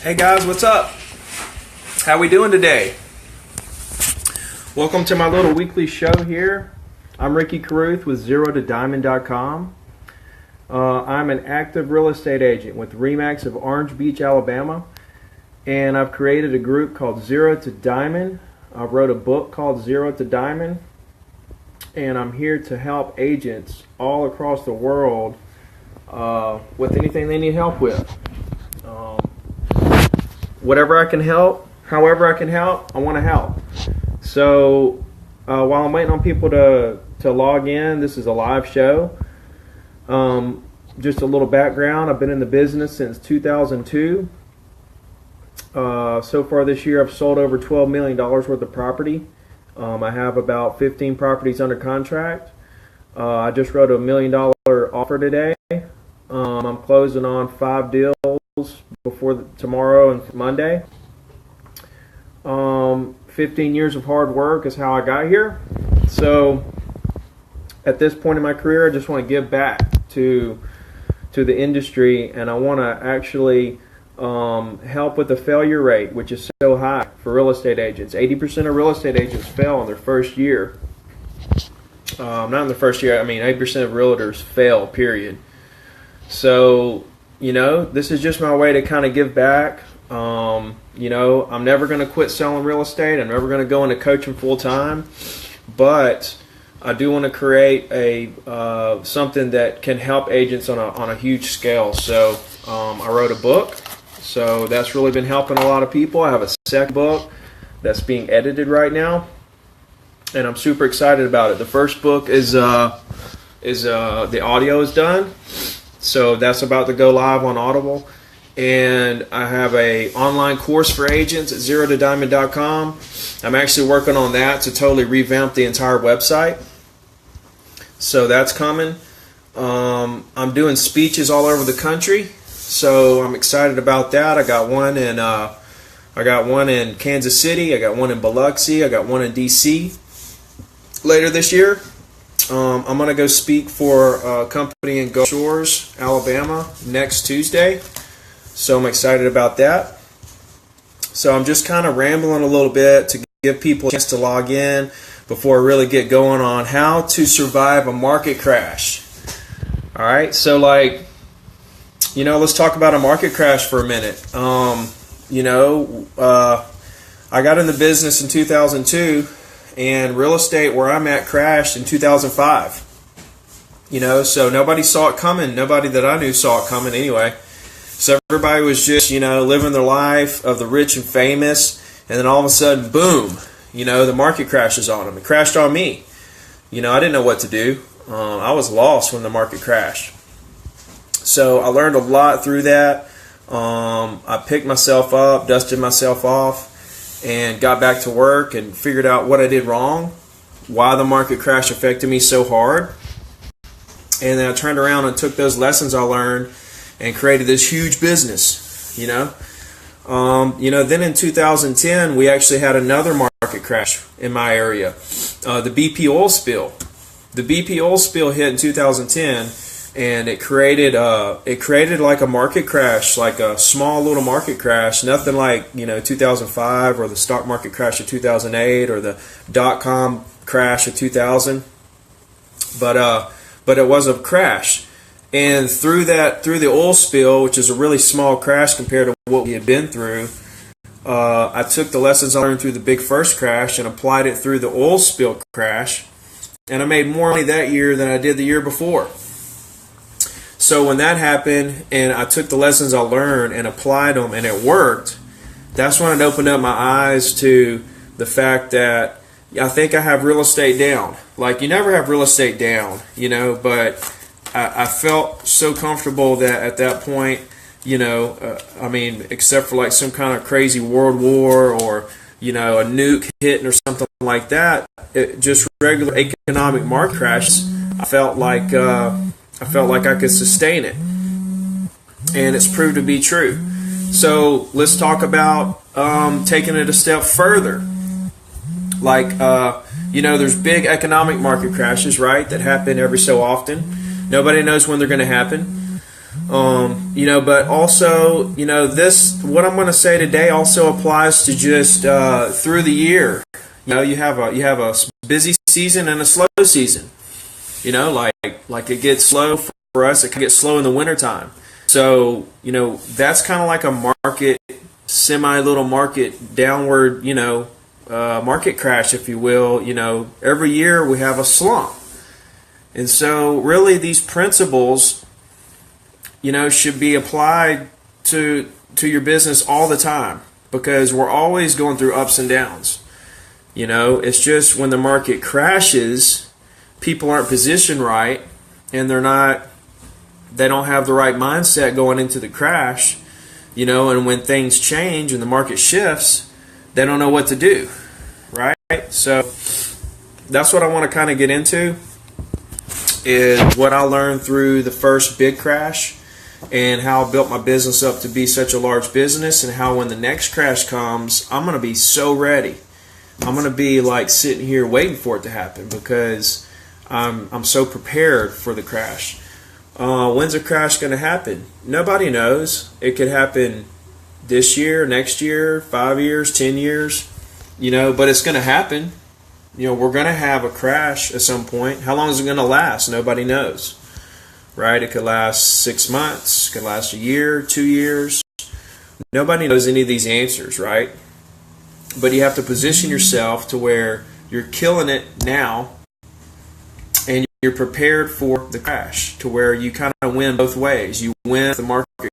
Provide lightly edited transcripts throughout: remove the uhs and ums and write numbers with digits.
Hey guys, what's up? How we doing today? Welcome to my little weekly show here. I'm Ricky Caruth with ZeroToDiamond.com. I'm an active real estate agent with RE/MAX of Orange Beach, Alabama, and I've created a group called Zero to Diamond. I wrote a book called Zero to Diamond, and I'm here to help agents all across the world with anything they need help with. Whatever I can help, however I can help, I want to help. So while I'm waiting on people to log in, this is a live show. Just a little background. I've been in the business since 2002. So far this year, I've sold over $12 million worth of property. I have about 15 properties under contract. I just wrote a $1 million offer today. I'm closing on 5 deals before tomorrow and Monday. 15 years of hard work is how I got here. So at this point in my career, I just want to give back to the industry, and I want to actually help with the failure rate, which is so high for real estate agents. 80% of real estate agents fail in their first year. Not in the first year, I mean 80% of realtors fail, period. So, this is just my way to kind of give back. I'm never going to quit selling real estate. I'm never going to go into coaching full time, but I do want to create a something that can help agents on a huge scale. So I wrote a book, so that's really been helping a lot of people. I have a second book that's being edited right now, and I'm super excited about it. The first book is the audio is done. So that's about to go live on Audible. And I have a online course for agents at ZeroToDiamond.com. I'm actually working on that to totally revamp the entire website. So that's coming. I'm doing speeches all over the country. So I'm excited about that. I got one in Kansas City. I got one in Biloxi. I got one in DC later this year. I'm going to go speak for a company in Gulf Shores, Alabama, next Tuesday. So I'm excited about that. So I'm just kind of rambling a little bit to give people a chance to log in before I really get going on how to survive a market crash. All right, so let's talk about a market crash for a minute. I got in the business in 2002. And real estate where I'm at crashed in 2005. So nobody saw it coming. Nobody that I knew saw it coming anyway. So everybody was just, living their life of the rich and famous. And then all of a sudden, boom, the market crashes on them. It crashed on me. I didn't know what to do. I was lost when the market crashed. So I learned a lot through that. I picked myself up, dusted myself off, and got back to work and figured out what I did wrong, why the market crash affected me so hard. And then I turned around and took those lessons I learned and created this huge business, Then in 2010, we actually had another market crash in my area, the BP oil spill. The BP oil spill hit in 2010, and it created like a market crash, like a small little market crash, nothing like 2005 or the stock market crash of 2008 or the .com crash of 2000. But it was a crash, and through the oil spill, which is a really small crash compared to what we had been through, I took the lessons I learned through the big first crash and applied it through the oil spill crash, and I made more money that year than I did the year before. So when that happened and I took the lessons I learned and applied them and it worked, that's when it opened up my eyes to the fact that I think I have real estate down. Like, you never have real estate down, but I felt so comfortable that at that point, except for like some kind of crazy world war or, a nuke hitting or something like that, just regular economic market crashes, I felt like I could sustain it, and it's proved to be true. So let's talk about taking it a step further. There's big economic market crashes, right, that happen every so often. Nobody knows when they're going to happen. But also, this, what I'm going to say today also applies to just through the year. You have a busy season and a slow season. Like it gets slow for us, it can get slow in the wintertime. So, that's kind of like a market, little market downward, market crash, if you will. Every year we have a slump. And so really these principles, should be applied to your business all the time, because we're always going through ups and downs. It's just when the market crashes, people aren't positioned right, and they don't have the right mindset going into the crash, and when things change and the market shifts, they don't know what to do, right? So that's what I want to kind of get into, is what I learned through the first big crash, and how I built my business up to be such a large business, and how when the next crash comes, I'm going to be so ready. I'm going to be like sitting here waiting for it to happen, because I'm so prepared for the crash. When's a crash going to happen? Nobody knows. It could happen this year, next year, 5 years, 10 years, but it's going to happen. We're going to have a crash at some point. How long is it going to last? Nobody knows, right? It could last 6 months, it could last a year, 2 years. Nobody knows any of these answers, right? But you have to position yourself to where you're killing it now, and you're prepared for the crash, to where you kind of win both ways. You win if the market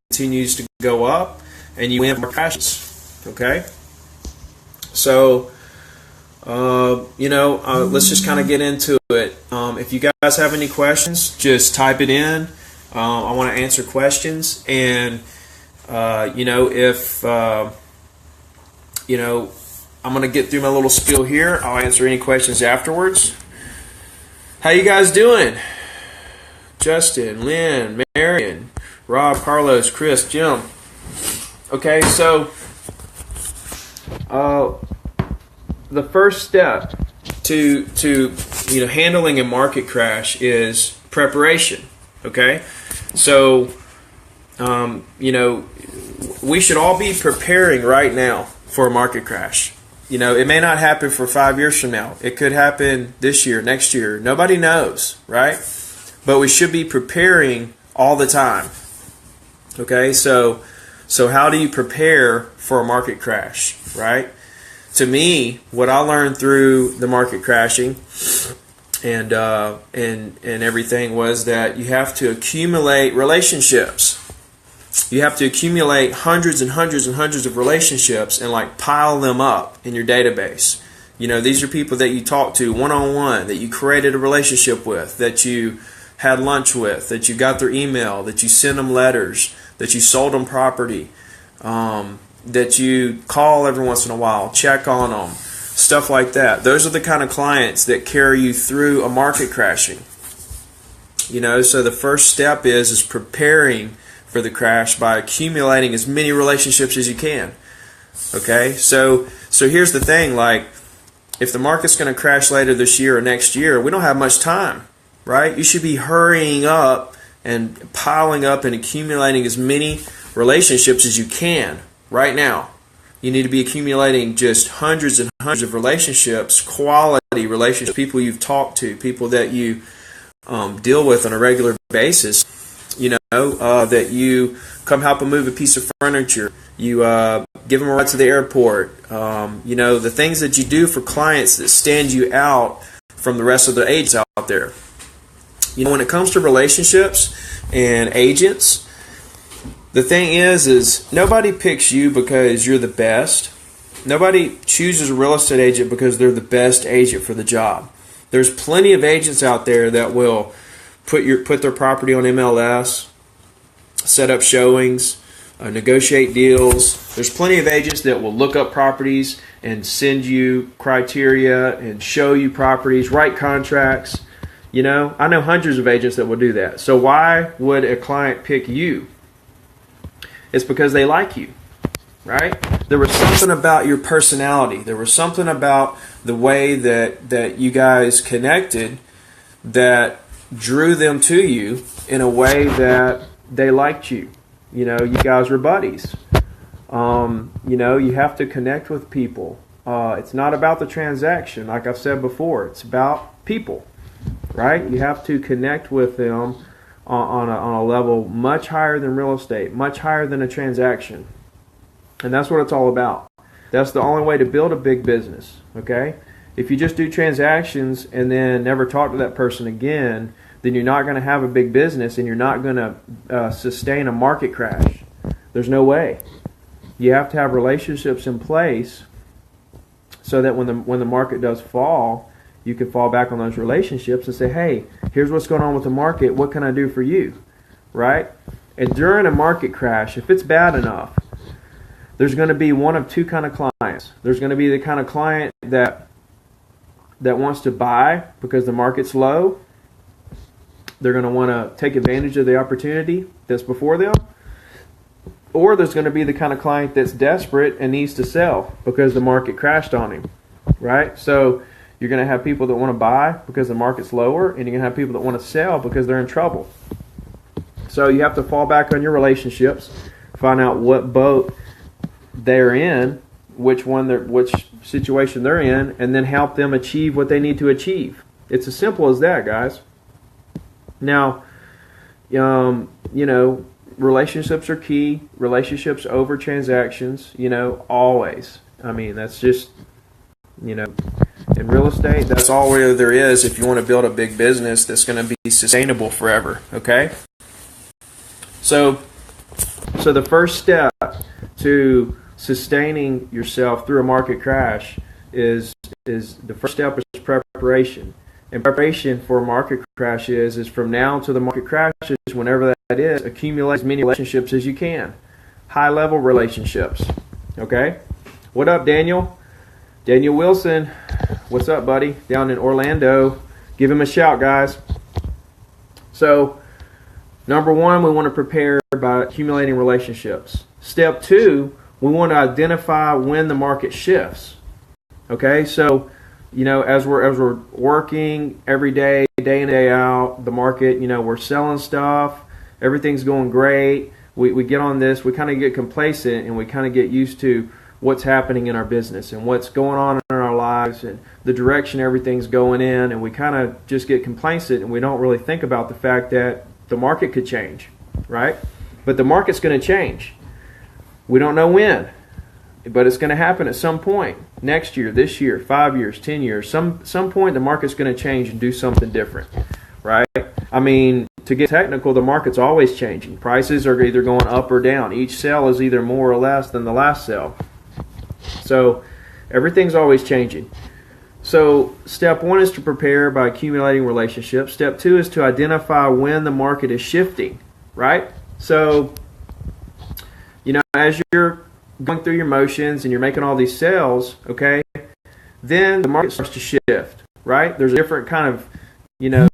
continues to go up, and you win if it crashes. Okay? So, let's just kind of get into it. If you guys have any questions, just type it in. I want to answer questions, and I'm going to get through my little spiel here. I'll answer any questions afterwards. How you guys doing? Justin, Lynn, Marion, Rob, Carlos, Chris, Jim. Okay, so the first step to handling a market crash is preparation. Okay, so we should all be preparing right now for a market crash. It may not happen for 5 years from now. It could happen this year, next year. Nobody knows, right? But we should be preparing all the time. Okay, so how do you prepare for a market crash, right? To me, what I learned through the market crashing and everything was that you have to accumulate relationships. You have to accumulate hundreds and hundreds and hundreds of relationships and pile them up in your database. These are people that you talk to one-on-one, that you created a relationship with, that you had lunch with, that you got their email, that you sent them letters, that you sold them property, that you call every once in a while, check on them, stuff like that. Those are the kind of clients that carry you through a market crashing. So the first step is preparing for the crash by accumulating as many relationships as you can. Okay, so here's the thing, if the market's going to crash later this year or next year, we don't have much time, right? You should be hurrying up and piling up and accumulating as many relationships as you can right now. You need to be accumulating just hundreds and hundreds of relationships, quality relationships, people you've talked to, people that you deal with on a regular basis. That you come help them move a piece of furniture, you give them a ride to the airport, the things that you do for clients that stand you out from the rest of the agents out there. When it comes to relationships and agents, the thing is nobody picks you because you're the best. Nobody chooses a real estate agent because they're the best agent for the job. There's plenty of agents out there that will put their property on MLS, set up showings, negotiate deals. There's plenty of agents that will look up properties and send you criteria and show you properties, write contracts. I know hundreds of agents that will do that. So why would a client pick you? It's because they like you, right? There was something about your personality. There was something about the way that you guys connected that drew them to you in a way that they liked you. You know, you guys were buddies. You know, you have to connect with people. It's not about the transaction, like I've said before. It's about people, right? You have to connect with them on a level much higher than real estate, much higher than a transaction. And that's what it's all about. That's the only way to build a big business, okay? If you just do transactions and then never talk to that person again, then you're not going to have a big business and you're not going to sustain a market crash. There's no way. You have to have relationships in place so that when the market does fall, you can fall back on those relationships and say, hey, here's what's going on with the market. What can I do for you? Right? And during a market crash, if it's bad enough, there's going to be one of two kind of clients. There's going to be the kind of client that wants to buy because the market's low. They're going to want to take advantage of the opportunity that's before them. Or there's going to be the kind of client that's desperate and needs to sell because the market crashed on him, right? So you're going to have people that want to buy because the market's lower, and you're going to have people that want to sell because they're in trouble. So you have to fall back on your relationships, find out what boat they're in, which situation they're in, and then help them achieve what they need to achieve. It's as simple as that, guys. Now, you know, relationships are key. Relationships over transactions, you know, always. I mean, that's just, you know, in real estate, that's all there is if you want to build a big business that's going to be sustainable forever, okay? So the first step to sustaining yourself through a market crash is the first step is preparation. And preparation for a market crash is from now until the market crashes, whenever that is, accumulate as many relationships as you can. High-level relationships. Okay? What up, Daniel? Daniel Wilson. What's up, buddy? Down in Orlando. Give him a shout, guys. So, number one, we want to prepare by accumulating relationships. Step two, we want to identify when the market shifts. Okay? So, you know, as we're working every day, day in, day out, the market, you know, we're selling stuff, everything's going great. We get on this, we kind of get complacent, and we kind of get used to what's happening in our business and what's going on in our lives and the direction everything's going in, and we kind of just get complacent and we don't really think about the fact that the market could change, right? But the market's going to change. We don't know when, but it's going to happen at some point. Next year, this year, 5 years, 10 years, some point the market's going to change and do something different, right? I mean, to get technical, the market's always changing. Prices are either going up or down. Each sale is either more or less than the last sale. So everything's always changing. So step one is to prepare by accumulating relationships. Step two is to identify when the market is shifting, right? So, you know, as you're going through your motions and you're making all these sales, okay, then the market starts to shift, right? There's a different kind of, you know,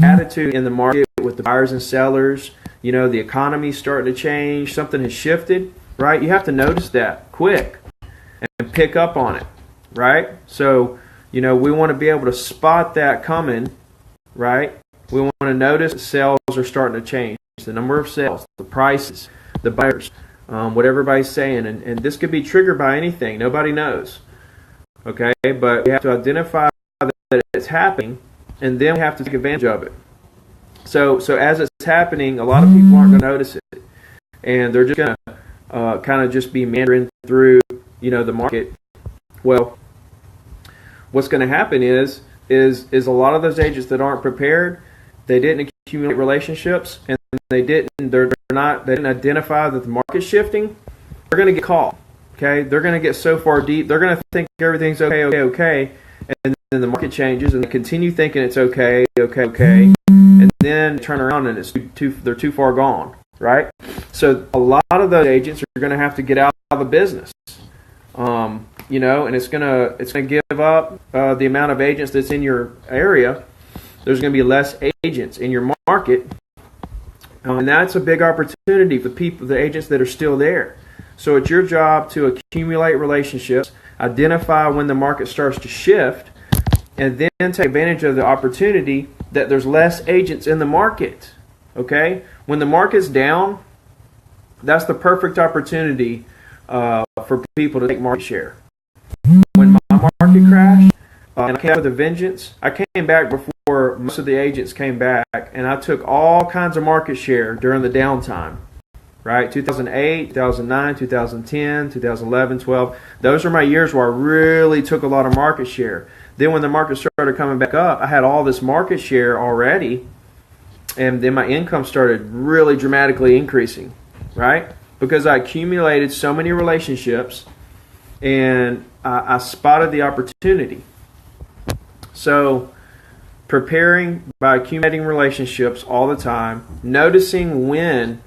attitude in the market with the buyers and sellers. You know, the economy's starting to change. Something has shifted, right? You have to notice that quick and pick up on it, right? So, you know, we want to be able to spot that coming, right? We want to notice that sales are starting to change. The number of sales, the prices, the buyers, what everybody's saying. And this could be triggered by anything. Nobody knows, okay? But we have to identify that it's happening, and then we have to take advantage of it. So as it's happening, a lot of people aren't going to notice it. And they're just going to kind of just be meandering through, you know, the market. Well, what's going to happen is a lot of those agents that aren't prepared, they didn't accumulate relationships, and they didn't identify that the market's shifting. They're going to get caught. Okay, they're going to get so far deep, they're going to think everything's okay, and then the market changes, and they continue thinking it's okay, and then turn around and they're too far gone, right? So a lot of those agents are going to have to get out of the business. You know, and it's gonna give up the amount of agents that's in your area. There's going to be less agents in your market, and that's a big opportunity for the agents that are still there. So it's your job to accumulate relationships, identify when the market starts to shift, and then take advantage of the opportunity that there's less agents in the market. Okay? When the market's down, that's the perfect opportunity for people to take market share. When my market crashed, and I came up with a vengeance, I came back before most of the agents came back, and I took all kinds of market share during the downtime. Right? 2008, 2009, 2010, 2011, 12. Those are my years where I really took a lot of market share. Then when the market started coming back up, I had all this market share already, and then my income started really dramatically increasing, right? Because I accumulated so many relationships, and I spotted the opportunity. So preparing by accumulating relationships all the time, noticing when,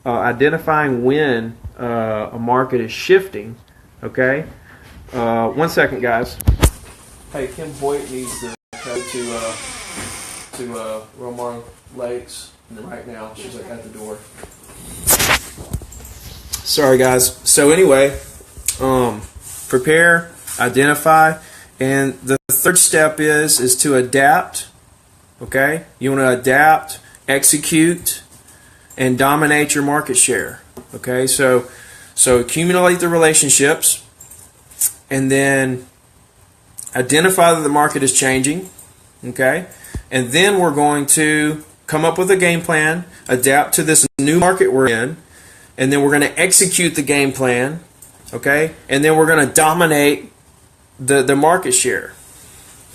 identifying when a market is shifting, okay? 1 second, guys. Hey, Kim Hoyt needs to go to Romar Lakes right now. She's like at the door. Sorry, guys. So anyway, prepare, identify, and the third step is to adapt. Okay, you want to adapt, execute, and dominate your market share. Okay, so accumulate the relationships, and then identify that the market is changing. Okay, and then we're going to come up with a game plan, adapt to this new market we're in, and then we're going to execute the game plan. Okay, and then we're going to dominate the market share.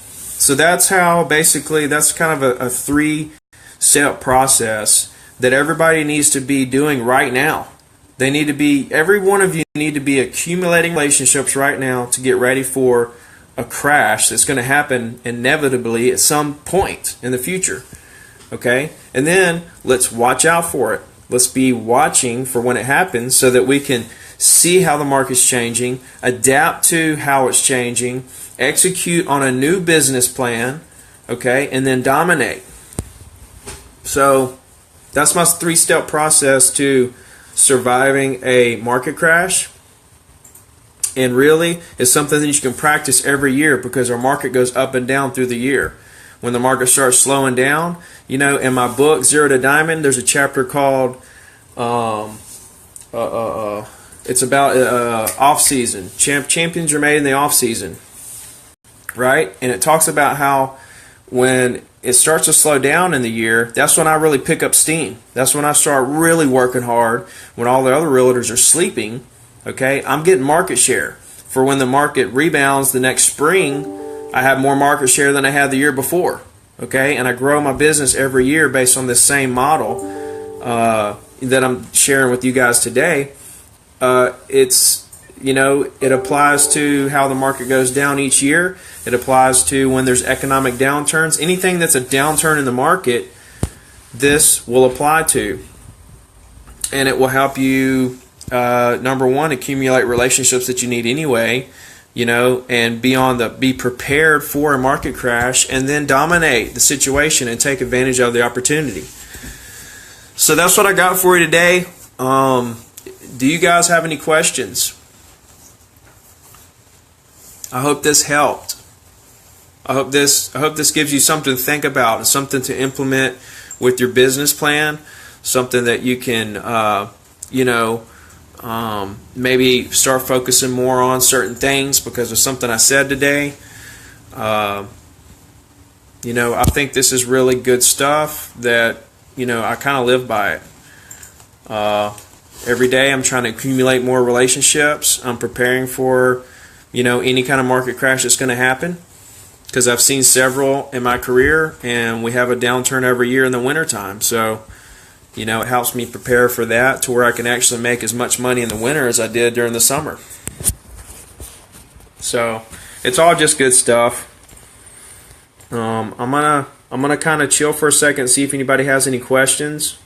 So that's how, basically, that's kind of a 3-step process that everybody needs to be doing right now. They need to be, every one of you need to be accumulating relationships right now to get ready for a crash that's going to happen inevitably at some point in the future. Okay? And then let's watch out for it. Let's be watching for when it happens so that we can see how the market's changing, adapt to how it's changing, execute on a new business plan, okay, and then dominate. So that's my 3-step process to surviving a market crash. And really, it's something that you can practice every year because our market goes up and down through the year. When the market starts slowing down, you know, in my book, Zero to Diamond, there's a chapter called it's about off-season. Champions are made in the off-season, right? And it talks about how when it starts to slow down in the year, that's when I really pick up steam. That's when I start really working hard. When all the other realtors are sleeping, okay, I'm getting market share. For when the market rebounds the next spring, I have more market share than I had the year before, okay? And I grow my business every year based on this same model that I'm sharing with you guys today. It's, you know, it applies to how the market goes down each year. It applies to when there's economic downturns. Anything that's a downturn in the market, this will apply to. And it will help you, number one, accumulate relationships that you need anyway, you know, and be prepared for a market crash, and then dominate the situation and take advantage of the opportunity. So that's what I got for you today. Do you guys have any questions? I hope this helped. I hope this gives you something to think about and something to implement with your business plan. Something that you can, maybe start focusing more on certain things because of something I said today. I think this is really good stuff that, I kind of live by it. Every day I'm trying to accumulate more relationships. I'm preparing for, any kind of market crash that's going to happen because I've seen several in my career, and we have a downturn every year in the wintertime. So, it helps me prepare for that to where I can actually make as much money in the winter as I did during the summer. So, it's all just good stuff. I'm gonna kind of chill for a second and see if anybody has any questions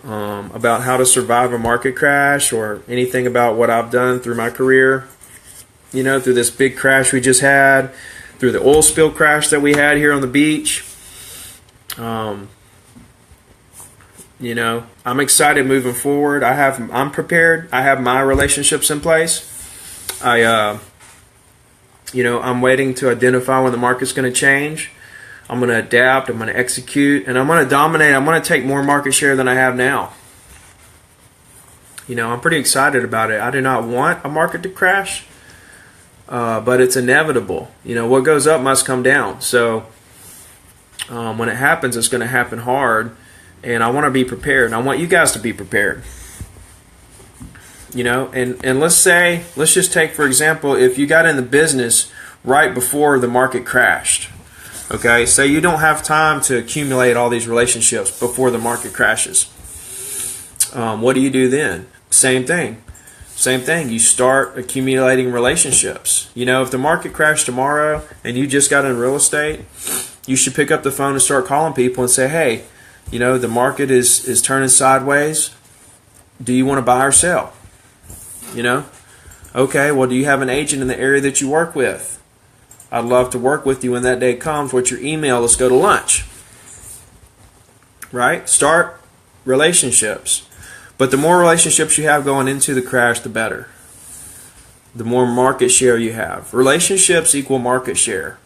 about how to survive a market crash or anything about what I've done through my career. Through this big crash we just had, through the oil spill crash that we had here on the beach. I'm excited moving forward. I'm prepared. I have my relationships in place. I I'm waiting to identify when the market's going to change. I'm going to adapt. I'm going to execute, and I'm going to dominate. I'm going to take more market share than I have now. I'm pretty excited about it. I do not want a market to crash, but it's inevitable. What goes up must come down. So when it happens, it's going to happen hard, and I want to be prepared. And I want you guys to be prepared. And let's just take, for example, if you got in the business right before the market crashed. Okay, say you don't have time to accumulate all these relationships before the market crashes. What do you do then? Same thing. You start accumulating relationships. If the market crashed tomorrow and you just got in real estate, you should pick up the phone and start calling people and say, hey, the market is turning sideways. Do you want to buy or sell? Okay, well, do you have an agent in the area that you work with? I'd love to work with you when that day comes. What's your email? Let's go to lunch. Right? Start relationships. But the more relationships you have going into the crash, the better. The more market share you have. Relationships equal market share.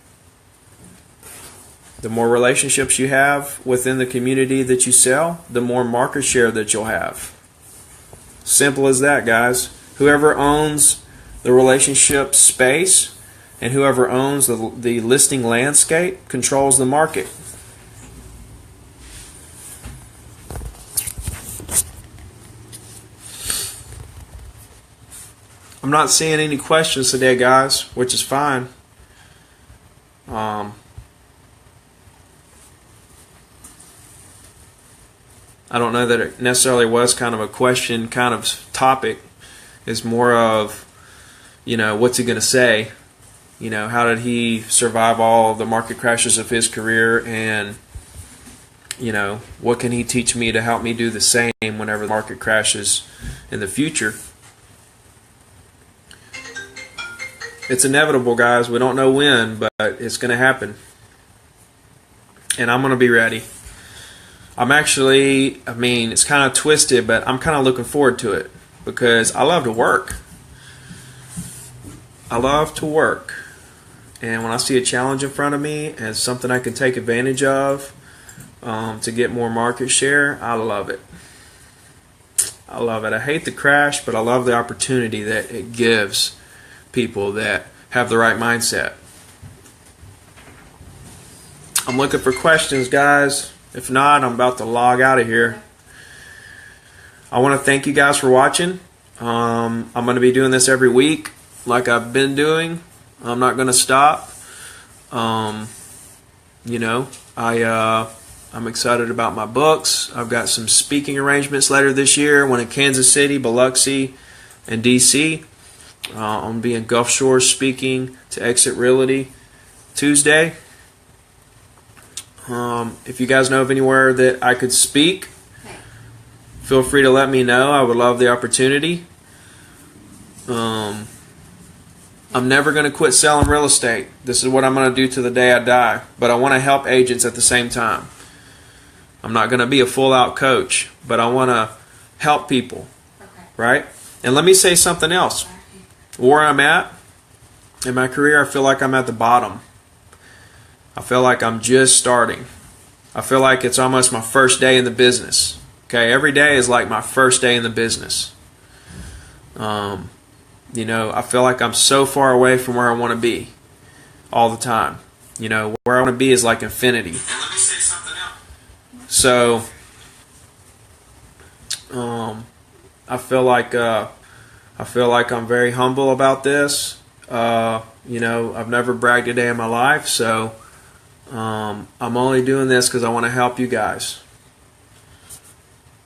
The more relationships you have within the community that you sell, the more market share that you'll have. Simple as that, guys. Whoever owns the relationship space and whoever owns the listing landscape controls the market. I'm not seeing any questions today, guys, which is fine. I don't know that it necessarily was kind of a question kind of topic. It's more of, what's he going to say? How did he survive all the market crashes of his career? And, what can he teach me to help me do the same whenever the market crashes in the future? It's inevitable, guys. We don't know when, but it's going to happen. And I'm going to be ready. It's kind of twisted, but I'm kind of looking forward to it because I love to work. And when I see a challenge in front of me and something I can take advantage of to get more market share, I love it. I hate the crash, but I love the opportunity that it gives people that have the right mindset. I'm looking for questions, guys. If not, I'm about to log out of here. I want to thank you guys for watching. I'm going to be doing this every week like I've been doing. I'm not going to stop. I'm excited about my books. I've got some speaking arrangements later this year, one in Kansas City, Biloxi, and DC. I'm going to be in Gulf Shores speaking to Exit Realty Tuesday. If you guys know of anywhere that I could speak, feel free to let me know. I would love the opportunity. I'm never going to quit selling real estate. This is what I'm going to do to the day I die. But I want to help agents at the same time. I'm not going to be a full-out coach, but I want to help people. Okay. Right? And let me say something else. Where I'm at in my career, I feel like I'm at the bottom. I feel like I'm just starting. I feel like it's almost my first day in the business. Okay, every day is like my first day in the business. I feel like I'm so far away from where I want to be all the time. Where I want to be is like infinity. And let me say something else. So, I feel like I'm very humble about this. I've never bragged a day in my life, so I'm only doing this because I want to help you guys.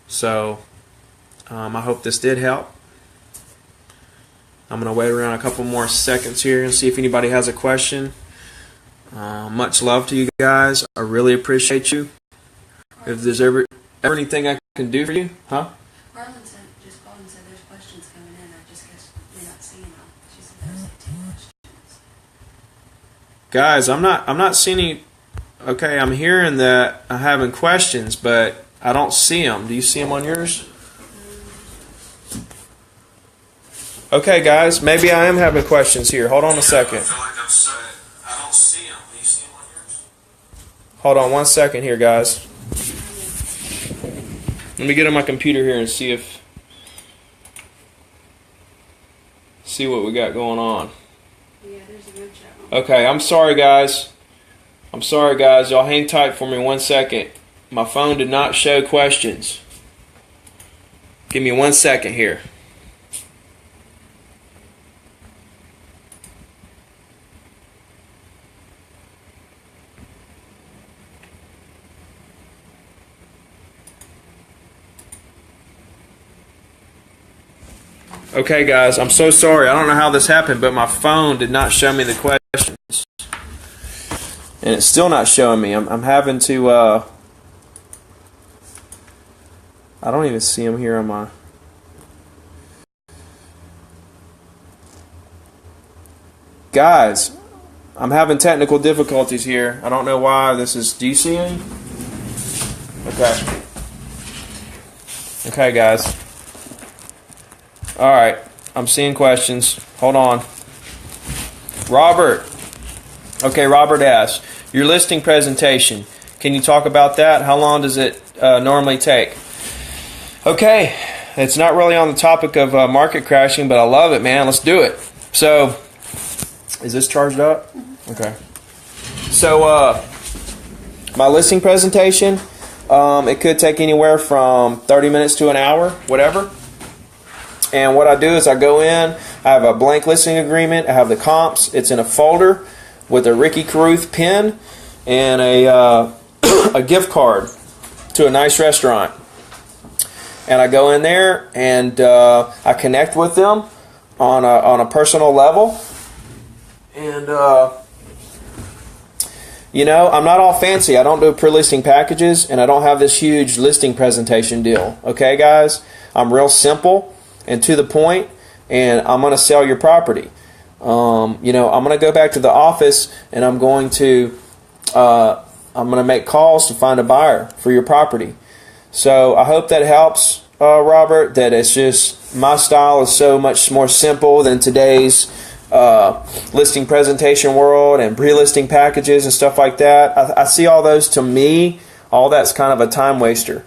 So I hope this did help. I'm going to wait around a couple more seconds here and see if anybody has a question. Much love to you guys. I really appreciate you. If there's ever anything I can do for you, huh? Marlon just called and said there's questions coming in. I just guess you're not seeing them. She said there's like 10 questions. Guys, I'm not seeing any. Okay, I'm hearing that I'm having questions, but I don't see them. Do you see them on yours? Okay, guys, maybe I am having questions here. Hold on a second. I feel like I don't see them. Do you see them on yours? Hold on 1 second here, guys. Let me get on my computer here and see what we got going on. Yeah, there's a road chat. Okay, I'm sorry, guys. Y'all hang tight for me 1 second. My phone did not show questions. Give me 1 second here. Okay, guys, I'm so sorry. I don't know how this happened, but my phone did not show me the questions. And it's still not showing me. I'm having to, I don't even see them here on my... Guys, I'm having technical difficulties here. I don't know why this is... Do you see any? Okay. Okay, guys. Alright, I'm seeing questions. Hold on. Robert. Okay, Robert asks, your listing presentation, can you talk about that? How long does it normally take? Okay, it's not really on the topic of market crashing, but I love it, man. Let's do it. So, is this charged up? Okay. So, my listing presentation, it could take anywhere from 30 minutes to an hour, whatever. And what I do is I go in, I have a blank listing agreement, I have the comps, it's in a folder with a Ricky Carruth pen and a gift card to a nice restaurant. And I go in there and I connect with them on a personal level. And, you know, I'm not all fancy. I don't do pre-listing packages and I don't have this huge listing presentation deal. Okay, guys? I'm real simple and to the point, and I'm going to sell your property. You know, I'm going to go back to the office, and I'm going to make calls to find a buyer for your property. So I hope that helps, Robert. That it's just my style is so much more simple than today's listing presentation world and pre-listing packages and stuff like that. I see all those, to me, all that's kind of a time waster.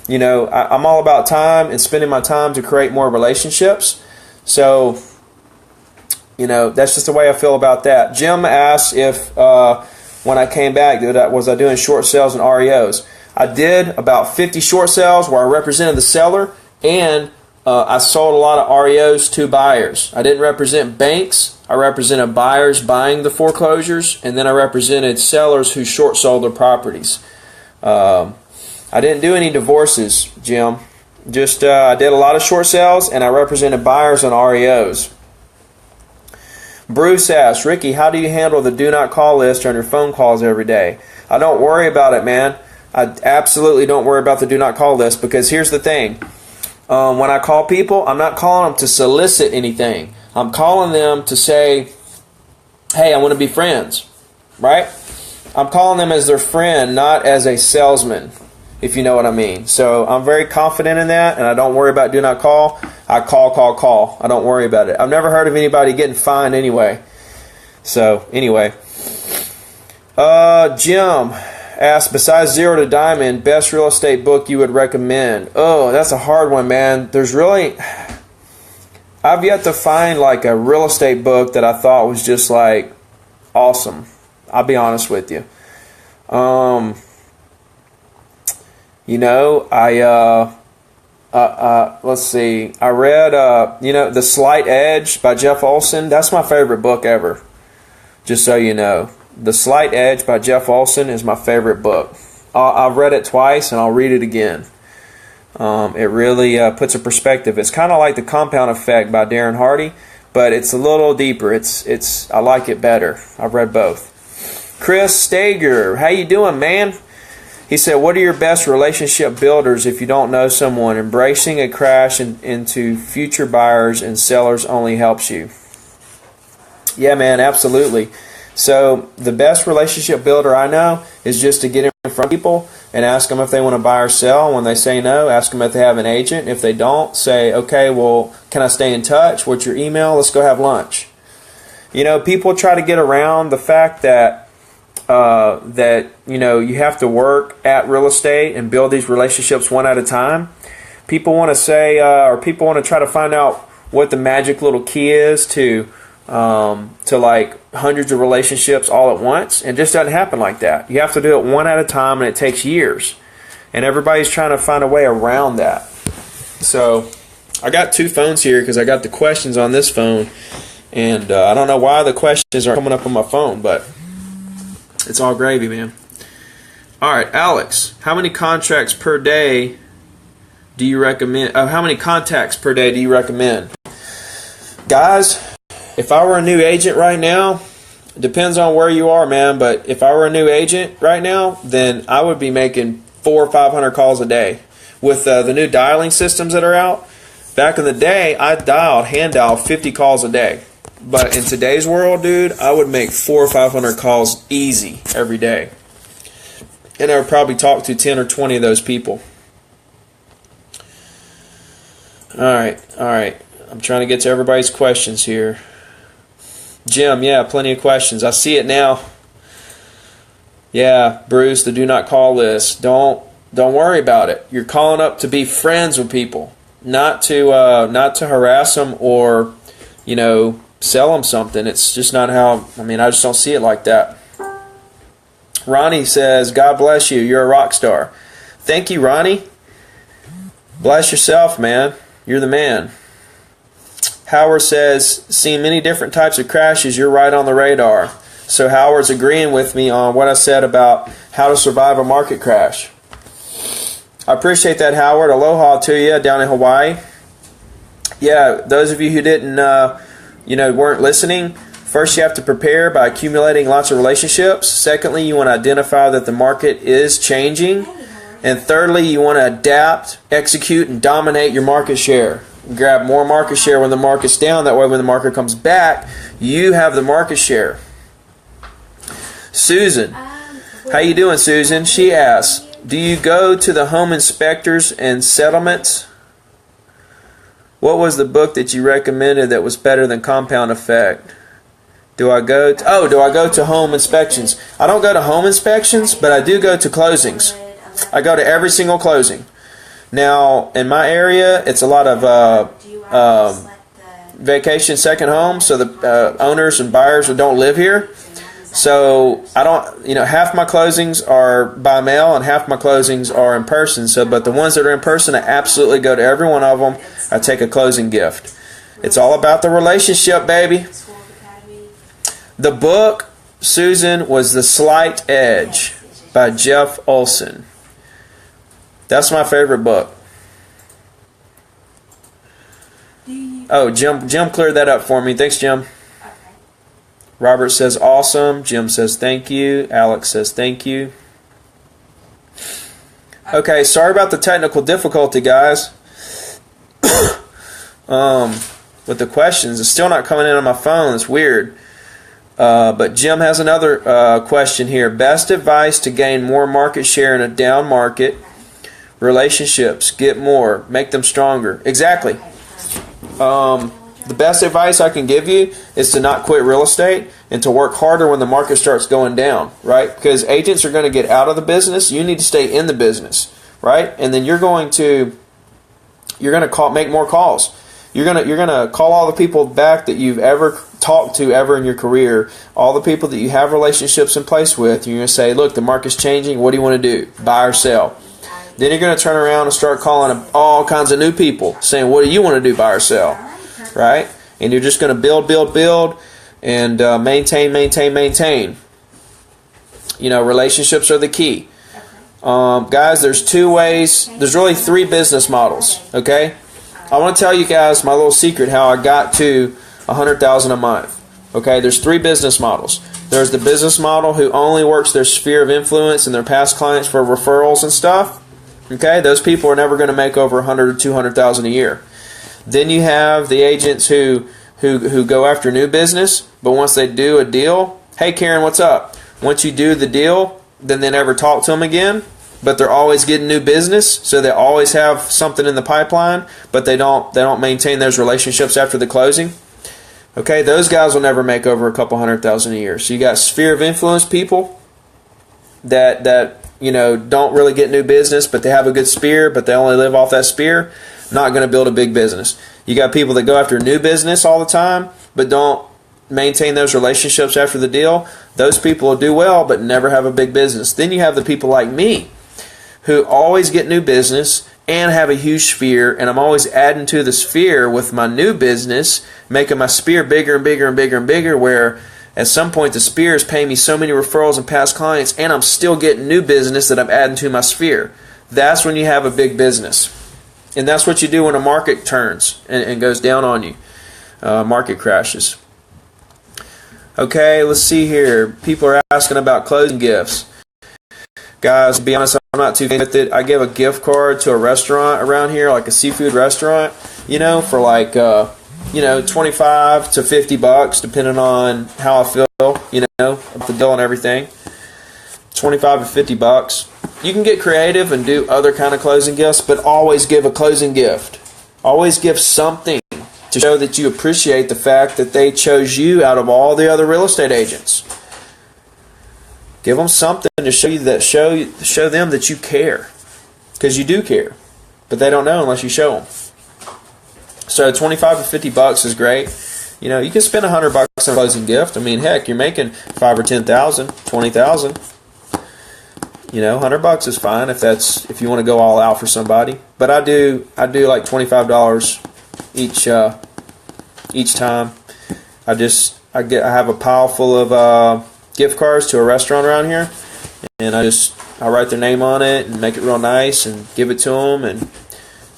You know, I'm all about time and spending my time to create more relationships. So, you know, that's just the way I feel about that. Jim asked if when I came back, was I doing short sales and REOs? I did about 50 short sales where I represented the seller, and I sold a lot of REOs to buyers. I didn't represent banks. I represented buyers buying the foreclosures, and then I represented sellers who short sold their properties. I didn't do any divorces, Jim. Just I did a lot of short sales, and I represented buyers on REOs. Bruce asks, Ricky, how do you handle the do not call list on your phone calls every day? I don't worry about it, man. I absolutely don't worry about the do not call list, because here's the thing. When I call people, I'm not calling them to solicit anything. I'm calling them to say, hey, I want to be friends, right? I'm calling them as their friend, not as a salesman, if you know what I mean. So I'm very confident in that, and I don't worry about do not call. I call. I don't worry about it. I've never heard of anybody getting fined anyway. So anyway, Jim asked, besides Zero to Diamond, best real estate book you would recommend? Oh, that's a hard one, man. There's really, I've yet to find like a real estate book that I thought was just like awesome. I'll be honest with you. You know, let's see. I read, you know, The Slight Edge by Jeff Olson. That's my favorite book ever. Just so you know. The Slight Edge by Jeff Olson is my favorite book. I've read it twice, and I'll read it again. It really puts a perspective. It's kind of like The Compound Effect by Darren Hardy, but it's a little deeper. I like it better. I've read both. Chris Stager, how you doing, man? He said, what are your best relationship builders if you don't know someone? Embracing a crash into future buyers and sellers only helps you. Yeah, man, absolutely. So the best relationship builder I know is just to get in front of people and ask them if they want to buy or sell. When they say no, ask them if they have an agent. If they don't, say, okay, well, can I stay in touch? What's your email? Let's go have lunch. You know, people try to get around the fact that you have to work at real estate and build these relationships one at a time. People want to say, or people want to try to find out what the magic little key is to like hundreds of relationships all at once. And it just doesn't happen like that. You have to do it one at a time, and it takes years. And everybody's trying to find a way around that. So I got two phones here because I got the questions on this phone. And I don't know why the questions aren't coming up on my phone, but it's all gravy, man. All right, Alex, how many contracts per day do you recommend? How many contacts per day do you recommend? Guys, if I were a new agent right now, it depends on where you are, man, but if I were a new agent right now, then I would be making 400 or 500 calls a day. With the new dialing systems that are out, back in the day, I hand dialed 50 calls a day. But in today's world, dude, I would make 400 or 500 calls easy every day. And I would probably talk to 10 or 20 of those people. All right. I'm trying to get to everybody's questions here. Jim, yeah, plenty of questions. I see it now. Yeah, Bruce, the do not call list. Don't worry about it. You're calling up to be friends with people, not to harass them or, sell them something. It's just not how. I just don't see it like that. Ronnie says, God bless you. You're a rock star. Thank you, Ronnie. Bless yourself, man. You're the man. Howard says, seen many different types of crashes. You're right on the radar. So Howard's agreeing with me on what I said about how to survive a market crash. I appreciate that, Howard. Aloha to you down in Hawaii. Yeah, those of you who didn't, weren't listening, first you have to prepare by accumulating lots of relationships. Secondly, you want to identify that the market is changing. And thirdly, you want to adapt, execute, and dominate your market share. Grab more market share when the market's down. That way when the market comes back, you have the market share. Susan. How you doing, Susan? She asks, do you go to the home inspectors and settlements? What was the book that you recommended that was better than Compound Effect? Do I go to home inspections? I don't go to home inspections, but I do go to closings. I go to every single closing. Now, in my area, it's a lot of vacation second homes, so the owners and buyers don't live here. So I don't, half my closings are by mail and half my closings are in person. But the ones that are in person, I absolutely go to every one of them. I take a closing gift. It's all about the relationship, baby. The book, Susan, was The Slight Edge by Jeff Olson. That's my favorite book. Oh, Jim cleared that up for me. Thanks, Jim. Robert says awesome. Jim says thank you. Alex says thank you. Okay, sorry about the technical difficulty, guys. With the questions, it's still not coming in on my phone. It's weird. But Jim has another question here. Best advice to gain more market share in a down market. Relationships, get more, make them stronger. Exactly. The best advice I can give you is to not quit real estate and to work harder when the market starts going down, right? Because agents are going to get out of the business. You need to stay in the business, right? And then you're going to make more calls. You're going to call all the people back that you've ever talked to ever in your career, all the people that you have relationships in place with. You're going to say, look, the market's changing. What do you want to do? Buy or sell? Then you're going to turn around and start calling all kinds of new people saying, what do you want to do, buy or sell? Right? And you're just going to build, and maintain. Relationships are the key. Guys, there's two ways. There's really three business models, okay? I want to tell you guys my little secret how I got to $100,000 a month. Okay, there's three business models. There's the business model who only works their sphere of influence and their past clients for referrals and stuff. Okay, those people are never going to make over $100,000 or $200,000 a year. Then you have the agents who go after new business, but once they do a deal, hey Karen, what's up? Once you do the deal, then they never talk to them again. but they're always getting new business, so they always have something in the pipeline, but they don't maintain those relationships after the closing. Okay, those guys will never make over a couple $100,000 a year. So you got sphere of influence people that don't really get new business, but they have a good spear, but they only live off that spear. Not going to build a big business. You got people that go after new business all the time, but don't maintain those relationships after the deal. Those people will do well, but never have a big business. Then you have the people like me, who always get new business and have a huge sphere, and I'm always adding to the sphere with my new business, making my sphere bigger and bigger and bigger and bigger, where at some point the sphere is paying me so many referrals and past clients, and I'm still getting new business that I'm adding to my sphere. That's when you have a big business. And that's what you do when a market turns and goes down on you. Market crashes. Okay, let's see here. People are asking about closing gifts. Guys, to be honest, I'm not too with it. I give a gift card to a restaurant around here, like a seafood restaurant, for like, 25 to $50, depending on how I feel, about the deal and everything. 25 to $50. You can get creative and do other kind of closing gifts, but always give a closing gift. Always give something to show that you appreciate the fact that they chose you out of all the other real estate agents. Give them something to show them that you care, because you do care, but they don't know unless you show them. So 25 to $50 is great. You can spend $100 on a closing gift. I mean, heck, you're making 5 or 10,000, 20,000. $100 is fine if you want to go all out for somebody. But I do like $25 each time. I have a pile full of gift cards to a restaurant around here, and I write their name on it and make it real nice and give it to them, and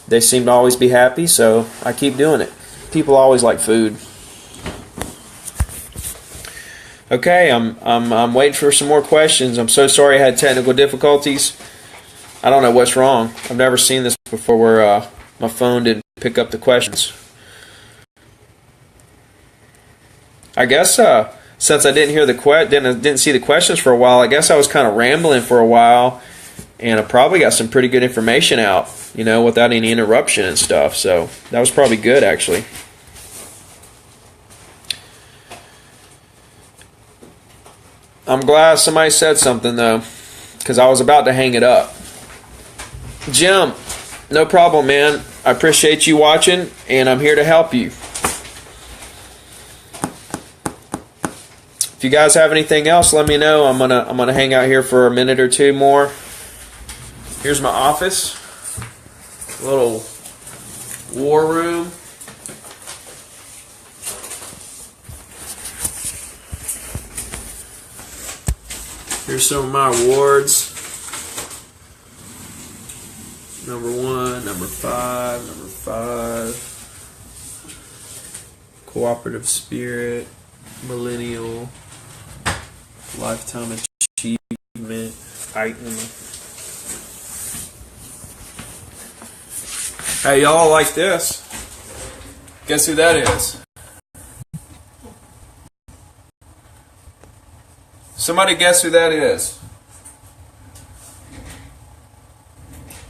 they seem to always be happy, so I keep doing it. People always like food. Okay, I'm waiting for some more questions. I'm so sorry I had technical difficulties. I don't know what's wrong. I've never seen this before where my phone didn't pick up the questions. I guess since I didn't hear didn't see the questions for a while, I guess I was kind of rambling for a while, and I probably got some pretty good information out, without any interruption and stuff. So that was probably good, actually. I'm glad somebody said something, though, because I was about to hang it up. Jim, no problem, man. I appreciate you watching, and I'm here to help you. If you guys have anything else, let me know. I'm gonna hang out here for a minute or two more. Here's my office. A little war room. Here's some of my awards. Number 1, number 5, number 5. Cooperative Spirit, Millennial, Lifetime Achievement, Titan. Hey, y'all like this? Guess who that is? Somebody guess who that is?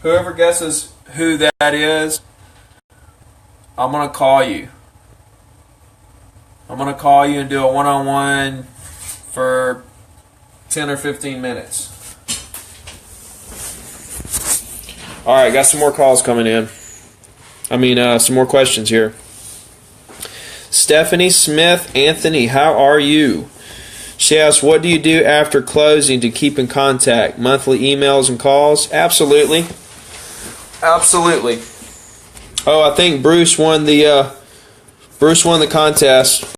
Whoever guesses who that is, I'm going to call you. I'm going to call you and do a one-on-one for 10 or 15 minutes. Alright, got some more calls coming in. Some more questions here. Stephanie Smith Anthony, how are you? She asks, what do you do after closing to keep in contact? Monthly emails and calls? Absolutely. Absolutely. Oh, I think Bruce won the contest.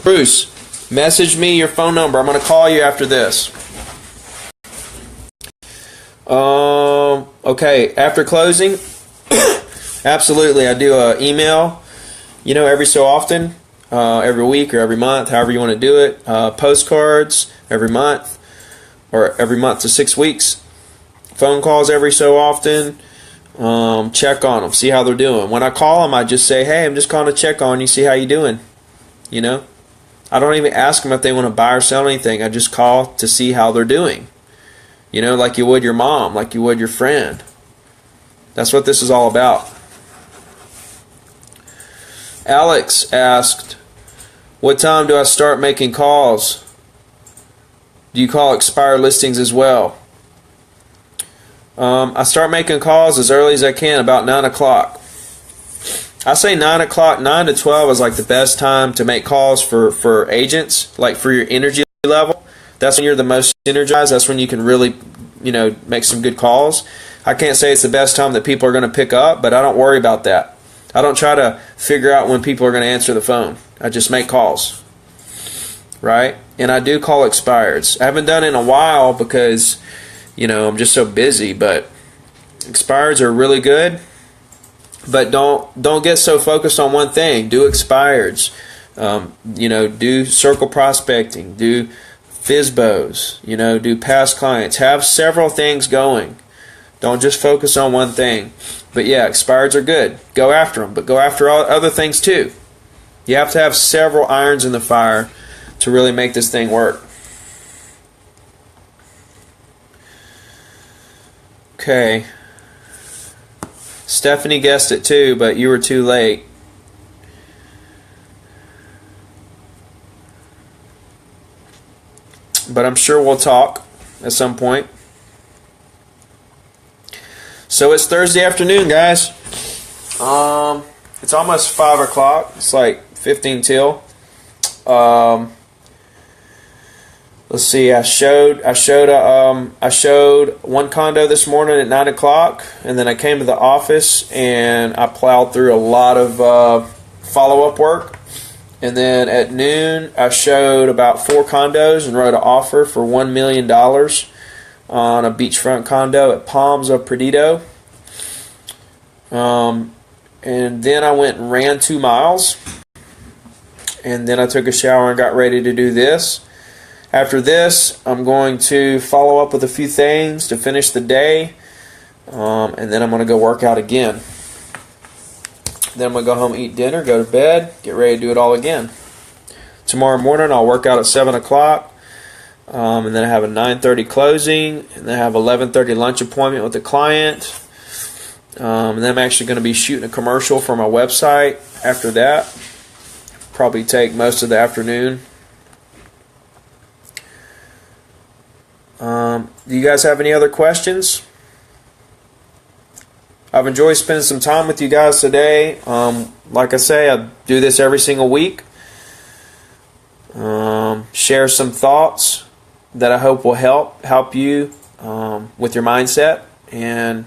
Bruce, message me your phone number. I'm going to call you after this. Okay, after closing, absolutely. I do an email, every so often. Every week or every month, however you want to do it. Postcards every month, or every month to 6 weeks. Phone calls every so often. Check on them, see how they're doing. When I call them, I just say, hey, I'm just calling to check on you, see how you're doing. I don't even ask them if they want to buy or sell anything. I just call to see how they're doing. like you would your mom, like you would your friend. That's what this is all about. Alex asked, what time do I start making calls? Do you call expired listings as well? I start making calls as early as I can, about 9 o'clock. I say 9 o'clock, 9 to 12 is like the best time to make calls for agents, like for your energy level. That's when you're the most energized. That's when you can really, make some good calls. I can't say it's the best time that people are going to pick up, but I don't worry about that. I don't try to figure out when people are going to answer the phone. I just make calls, right? And I do call expireds. I haven't done it in a while because, I'm just so busy, but expireds are really good. But don't get so focused on one thing. Do expireds. Do circle prospecting. Do FISBOs. Do past clients. Have several things going. Don't just focus on one thing. But yeah, expireds are good. Go after them, but go after all other things too. You have to have several irons in the fire to really make this thing work. Okay. Stephanie guessed it too, but you were too late. But I'm sure we'll talk at some point. So it's Thursday afternoon, guys. It's almost 5 o'clock. It's like 15 till. Let's see. I showed one condo this morning at 9 o'clock, and then I came to the office and I plowed through a lot of follow-up work. And then at noon, I showed about 4 condos and wrote an offer for $1 million on a beachfront condo at Palms of Perdido. And then I went and ran 2 miles. And then I took a shower and got ready to do this. After this, I'm going to follow up with a few things to finish the day. And then I'm going to go work out again. Then I'm going to go home, eat dinner, go to bed, get ready to do it all again. Tomorrow morning, I'll work out at 7 o'clock. And then I have a 9:30 closing. And then I have 11:30 lunch appointment with the client. And then I'm actually going to be shooting a commercial for my website after that. Probably take most of the afternoon. Do you guys have any other questions? I've enjoyed spending some time with you guys today. Like I say, I do this every single week. Share some thoughts that I hope will help you with your mindset and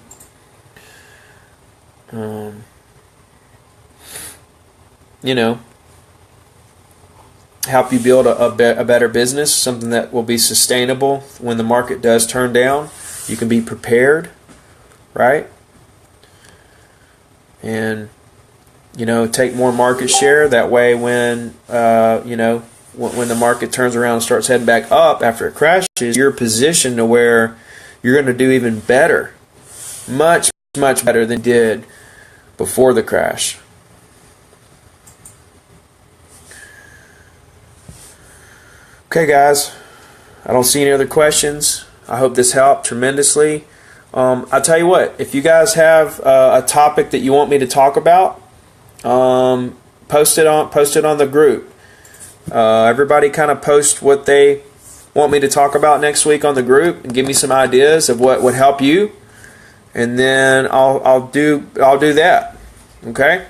help you build a better business, something that will be sustainable when the market does turn down. You can be prepared, right? And take more market share. That way, when when the market turns around and starts heading back up after it crashes, you're positioned to where you're going to do even better, much better than you did before the crash. Okay, guys, I don't see any other questions. I hope this helped tremendously. I'll tell you what, if you guys have a topic that you want me to talk about, post it on the group. Everybody kind of post what they want me to talk about next week on the group and give me some ideas of what would help you, and then I'll do that. Okay?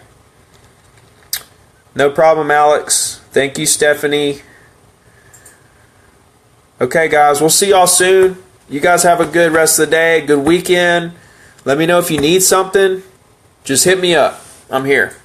No problem, Alex. Thank you, Stephanie. Okay, guys, we'll see y'all soon. You guys have a good rest of the day, good weekend. Let me know if you need something. Just hit me up. I'm here.